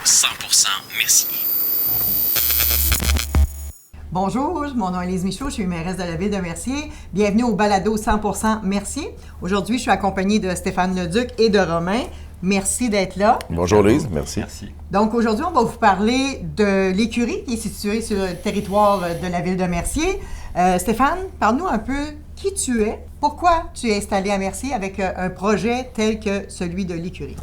100% Mercier. Bonjour, mon nom est Lise Michaud, je suis mairesse de la ville de Mercier. Bienvenue au balado 100% Mercier. Aujourd'hui, je suis accompagnée de Stéphane Leduc et de Romain. Merci d'être là. Bonjour Lise, merci. Merci. Donc aujourd'hui, on va vous parler de l'écurie qui est située sur le territoire de la ville de Mercier. Stéphane, parle-nous un peu qui tu es, pourquoi tu es installé à Mercier avec un projet tel que celui de l'écurie.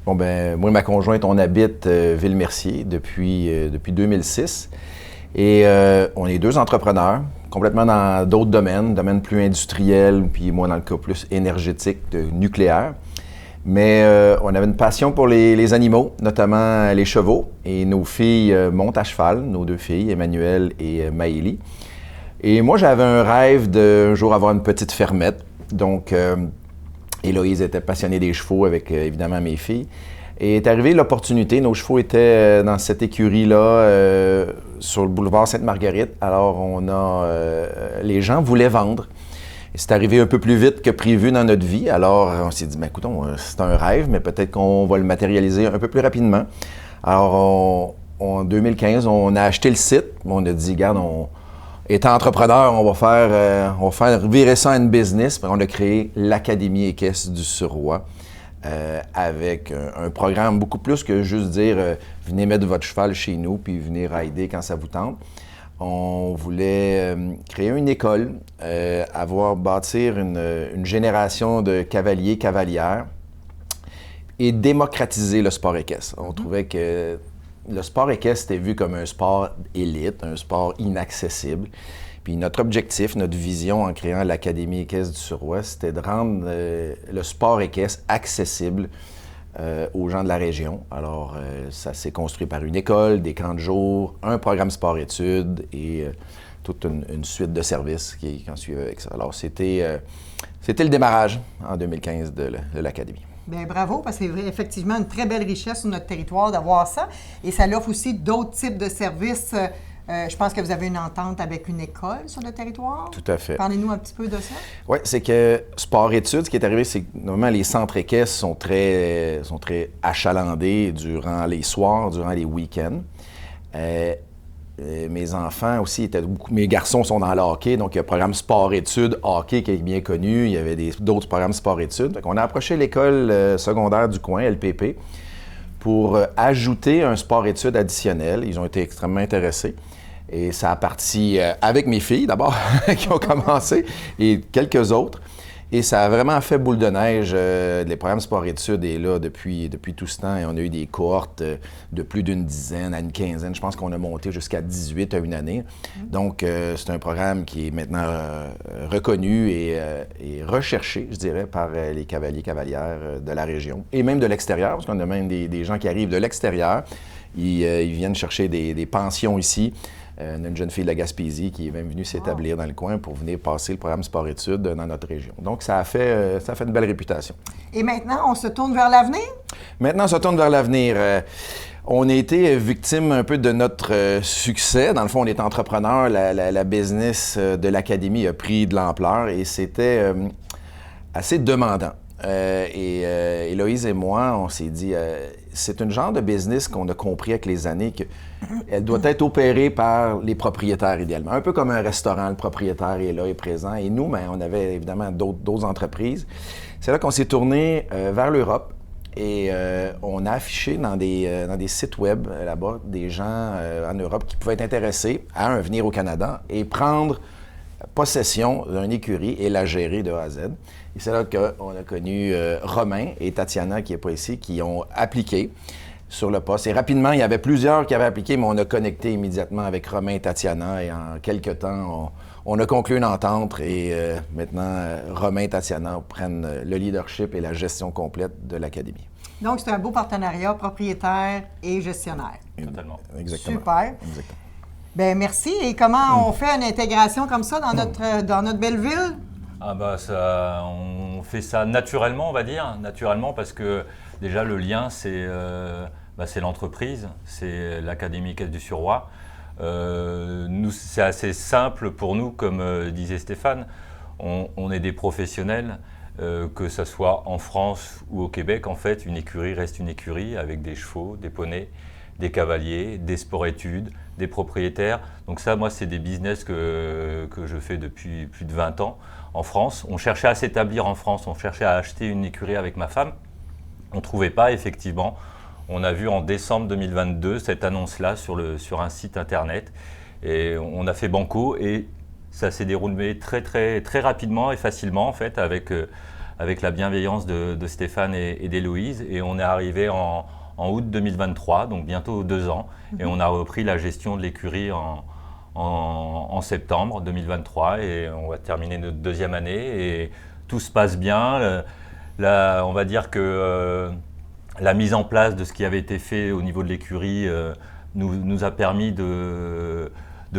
Bon ben, moi et ma conjointe, on habite Ville-Mercier depuis 2006 et on est deux entrepreneurs, complètement dans d'autres domaines plus industriels, puis moi dans le cas plus énergétique, nucléaire. Mais on avait une passion pour les animaux, notamment les chevaux, et nos filles montent à cheval, nos deux filles, Emmanuelle et Maëlie. Et moi, j'avais un rêve d'un jour avoir une petite fermette. Donc, Héloïse était passionnée des chevaux avec, évidemment, mes filles. Et est arrivée l'opportunité. Nos chevaux étaient dans cette écurie-là, sur le boulevard Sainte-Marguerite. Alors, les gens voulaient vendre. Et c'est arrivé un peu plus vite que prévu dans notre vie. Alors, on s'est dit, ben, écoutons, c'est un rêve, mais peut-être qu'on va le matérialiser un peu plus rapidement. Alors, en 2015, on a acheté le site. On a dit, regarde, étant entrepreneur, on va faire virer ça en business. On a créé l'Académie équestre du Suroît avec un programme beaucoup plus que juste dire venez mettre votre cheval chez nous puis venez rider quand ça vous tente. On voulait créer une école, bâtir une génération de cavaliers, cavalières et démocratiser le sport équestre. On trouvait que le sport équestre était vu comme un sport élite, un sport inaccessible. Puis notre objectif, notre vision en créant l'Académie équestre du Suroît, c'était de rendre le sport équestre accessible aux gens de la région. Alors, ça s'est construit par une école, des camps de jour, un programme sport-études et toute une suite de services qui en suivait avec ça. Alors, c'était le démarrage en 2015 de l'Académie. Bien, bravo, parce que c'est effectivement une très belle richesse sur notre territoire d'avoir ça. Et ça l'offre aussi d'autres types de services. Je pense que vous avez une entente avec une école sur le territoire. Tout à fait. Parlez-nous un petit peu de ça. Oui, c'est que sport-études, ce qui est arrivé, c'est que normalement, les centres équestres sont très achalandés durant les soirs, durant les week-ends. Mes enfants aussi mes garçons sont dans le hockey, donc il y a un programme sport-études hockey qui est bien connu. Il y avait d'autres programmes sport-études. Donc, on a approché l'école secondaire du coin, LPP, pour ajouter un sport-études additionnel. Ils ont été extrêmement intéressés. Et ça a parti avec mes filles, d'abord, qui ont commencé, et quelques autres. Et ça a vraiment fait boule de neige. Les programmes sport-études est là depuis tout ce temps. Et on a eu des cohortes de plus d'une dizaine à une quinzaine. Je pense qu'on a monté jusqu'à 18 à une année. Donc, c'est un programme qui est maintenant reconnu et recherché, je dirais, par les cavaliers, cavalières de la région. Et même de l'extérieur, parce qu'on a même des gens qui arrivent de l'extérieur. Ils viennent chercher des pensions ici. On a une jeune fille de la Gaspésie qui est même venue s'établir dans le coin pour venir passer le programme sport-études dans notre région. Donc, ça a fait une belle réputation. Et maintenant, on se tourne vers l'avenir? Maintenant, on se tourne vers l'avenir. On a été victime un peu de notre succès. Dans le fond, on est entrepreneur. La business de l'Académie a pris de l'ampleur et c'était assez demandant. Héloïse et moi, on s'est dit, c'est un genre de business qu'on a compris avec les années qu'elle doit être opérée par les propriétaires idéalement. Un peu comme un restaurant, le propriétaire est là, est présent. Et nous, on avait évidemment d'autres entreprises. C'est là qu'on s'est tourné vers l'Europe et on a affiché dans des sites web là-bas des gens en Europe qui pouvaient être intéressés à venir au Canada et prendre possession d'une écurie et la gérer de A à Z. Et c'est là qu'on a connu Romain et Tatiana, qui n'est pas ici, qui ont appliqué sur le poste. Et rapidement, il y avait plusieurs qui avaient appliqué, mais on a connecté immédiatement avec Romain et Tatiana. Et en quelques temps, on a conclu une entente. Et maintenant, Romain et Tatiana prennent le leadership et la gestion complète de l'Académie. Donc, c'est un beau partenariat propriétaire et gestionnaire. Totalement. Exactement. Super. Exactement. Bien, merci. Et comment on fait une intégration comme ça dans notre belle ville? Ah bah ça, on fait ça naturellement, on va dire. Naturellement parce que déjà le lien, c'est l'entreprise, c'est l'Académie équestre du Suroît. Nous, c'est assez simple pour nous, comme disait Stéphane. On est des professionnels. Que ce soit en France ou au Québec, en fait, une écurie reste une écurie avec des chevaux, des poneys, des cavaliers, des sports-études, des propriétaires. Donc ça, moi, c'est des business que je fais depuis plus de 20 ans en France. On cherchait à s'établir en France, on cherchait à acheter une écurie avec ma femme. On ne trouvait pas, effectivement. On a vu en décembre 2022 cette annonce-là sur un site internet. Et on a fait banco et ça s'est déroulé très rapidement et facilement, en fait, avec la bienveillance de Stéphane et d'Héloïse. Et on est arrivé en août 2023, donc bientôt 2 ans. Et on a repris la gestion de l'écurie en septembre 2023 et on va terminer notre 2e année et tout se passe bien. Là, on va dire que la mise en place de ce qui avait été fait au niveau de l'écurie nous a permis de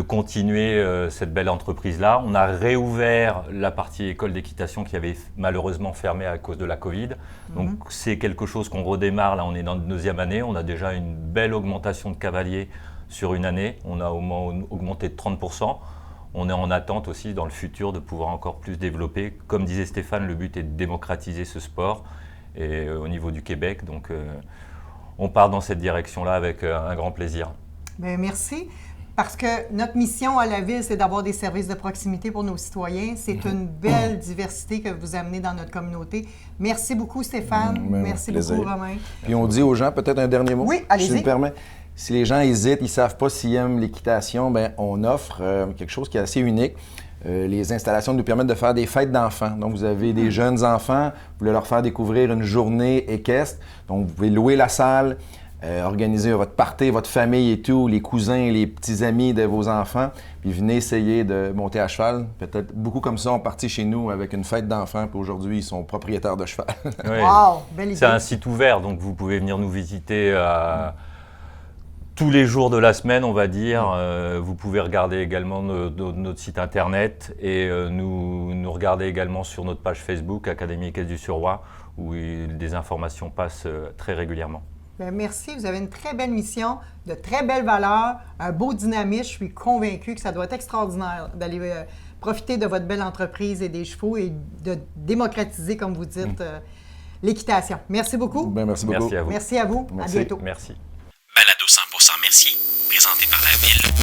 continuer cette belle entreprise-là. On a réouvert la partie école d'équitation qui avait malheureusement fermé à cause de la Covid. Donc c'est quelque chose qu'on redémarre. Là, on est dans notre 2e année. On a déjà une belle augmentation de cavaliers sur une année. On a au moins augmenté de 30%. On est en attente aussi dans le futur de pouvoir encore plus développer. Comme disait Stéphane, le but est de démocratiser ce sport et, au niveau du Québec. Donc on part dans cette direction-là avec un grand plaisir. Bien, merci. Parce que notre mission à la Ville, c'est d'avoir des services de proximité pour nos citoyens. C'est une belle diversité que vous amenez dans notre communauté. Merci beaucoup, Stéphane. Merci beaucoup, Romain. Puis on dit aux gens, peut-être un dernier mot, oui, allez-y. si tu me permets. Si les gens hésitent, ils ne savent pas s'ils aiment l'équitation, bien, on offre quelque chose qui est assez unique. Les installations nous permettent de faire des fêtes d'enfants. Donc, vous avez des jeunes enfants, vous voulez leur faire découvrir une journée équestre. Donc, vous pouvez louer la salle, organiser votre party, votre famille et tout, les cousins, les petits amis de vos enfants, puis venez essayer de monter à cheval. Peut-être beaucoup comme ça ont parti chez nous avec une fête d'enfants, puis aujourd'hui, ils sont propriétaires de cheval. Oui. Wow, belle idée. C'est un site ouvert, donc vous pouvez venir nous visiter tous les jours de la semaine, on va dire. Vous pouvez regarder également notre site internet et nous regarder également sur notre page Facebook, Académie Équestre du Suroît, où des informations passent très régulièrement. Bien, merci. Vous avez une très belle mission, de très belles valeurs, un beau dynamisme. Je suis convaincue que ça doit être extraordinaire d'aller profiter de votre belle entreprise et des chevaux et de démocratiser, comme vous dites, l'équitation. Merci beaucoup. Bien, merci beaucoup. Merci à vous. Merci à vous. Merci. À bientôt. Merci. Balado 100% Mercier, présenté par la Ville.